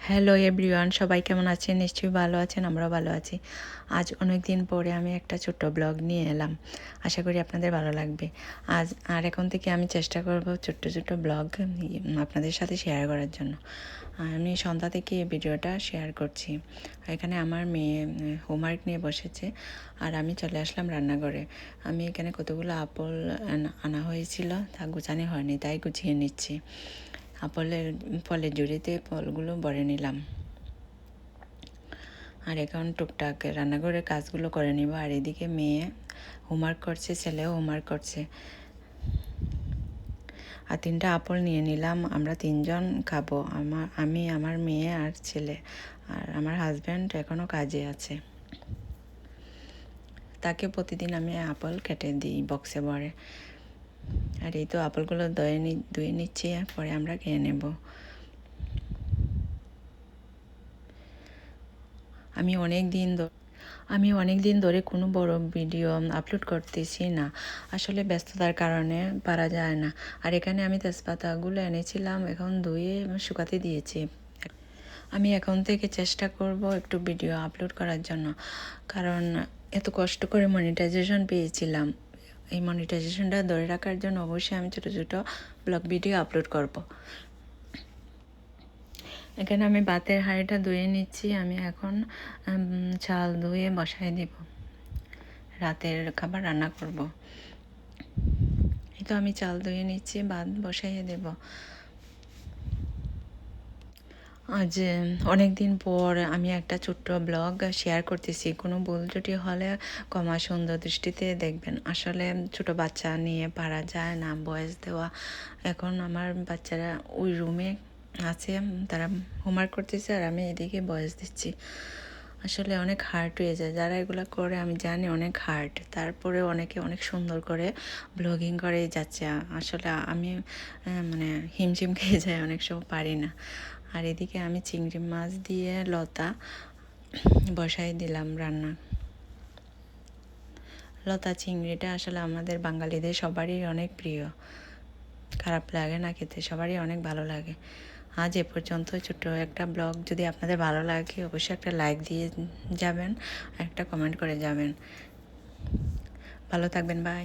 Hello everyone, সবাই কেমন আছেন? নিশ্চয়ই ভালো আছেন, আমরাও ভালো আছি। আজ অনেক দিন পরে আমি একটা ছোট্ট ব্লগ নিয়ে এলাম। আশা করি আপনাদের ভালো লাগবে। এখন থেকে আমি চেষ্টা করব ছোট্ট ছোট্ট ব্লগ আপনাদের সাথে শেয়ার করার জন্য। আমি সন্ধ্যা থেকে এই ভিডিওটা শেয়ার করছি। এখানে আমার মেয়ে হোমওয়ার্ক নিয়ে বসেছে আর আমি চলে আসলাম রান্নাঘরে। আমি এখানে কতগুলো আপেল আনা হয়েছিল, তা গুছানো হয়নি, তাই গুছিয়ে নিচ্ছি। ফলের ঝুড়িতে ফলগুলো ভরে নিলাম। আর এখন টুকটাক রান্নাঘরের কাজগুলো করে নিব। আর এদিকে মেয়ে হোমওয়ার্ক করছে, ছেলেও হোমওয়ার্ক করছে। আর 3টা আপেল নিয়ে নিলাম, আমরা 3জন খাবো, আমি, আমার মেয়ে আর ছেলে। আর আমার হাজব্যান্ড এখনও কাজে আছে, তাকে প্রতিদিন আমি আপেল কেটে দিই বক্সে ভরে। আর এই তো আপেলগুলো ধুয়ে নিচ্ছি, পরে আমরা খেয়ে নেব। আমি অনেক দিন ধরে কোনো বড় ভিডিও আপলোড করতেছি না, আসলে ব্যস্ততার কারণে পারা যায় না। আর এখানে আমি তেজপাতাগুলো এনেছিলাম, এখন ধুয়ে শুকাতে দিয়েছি। আমি এখন থেকে চেষ্টা করব একটু ভিডিও আপলোড করার জন্য, কারণ এত কষ্ট করে মনিটাইজেশন পেয়েছিলাম। এই মনিটাইজেশনটা ধরে রাখার জন্য অবশ্যই আমি ছোটো ছোটো ব্লগ ভিডিও আপলোড করব। এখানে আমি ভাতের হাঁড়িটা ধুয়ে নিচ্ছি। আমি এখন চাল ধুয়ে বসায় দিব, রাতের খাবার রান্না করব। এই তো আমি চাল ধুয়ে নিচ্ছি, ভাত বসাইয়ে দেব। আজ অনেক দিন পর আমি একটা ছোট্ট ব্লগ শেয়ার করতেছি। কোনো ভুল ত্রুটি হলে ক্ষমা সুন্দর দৃষ্টিতে দেখবেন। আসলে ছোট বাচ্চা নিয়ে পারা যায় না ভয়েস দেওয়া। এখন আমার বাচ্চারা ওই রুমে আছে, তারা হোমওয়ার্ক করতেছে আর আমি এদিকে ভয়েস দিচ্ছি। আসলে অনেক হার্ট হয়ে যায়, যারা এগুলো করে আমি জানি অনেক হার্ট, তারপরে অনেকে অনেক সুন্দর করে ব্লগিং করে যাচ্ছে। আসলে আমি মানে হিমশিম খেয়ে যাই, অনেক সময় পারি না। আর এদিকে আমি চিংড়ি মাছ দিয়ে লতা বসাই দিলাম রান্না। লতা চিংড়িটা আসলে আমাদের বাঙালিদের সবারই অনেক প্রিয়, খারাপ লাগে না খেতে, সবারই অনেক ভালো লাগে। আজ এ পর্যন্ত ছোট্ট একটা ব্লগ। যদি আপনাদের ভালো লাগে অবশ্যই একটা লাইক দিয়ে যাবেন, একটা কমেন্ট করে যাবেন। ভালো থাকবেন, বাই।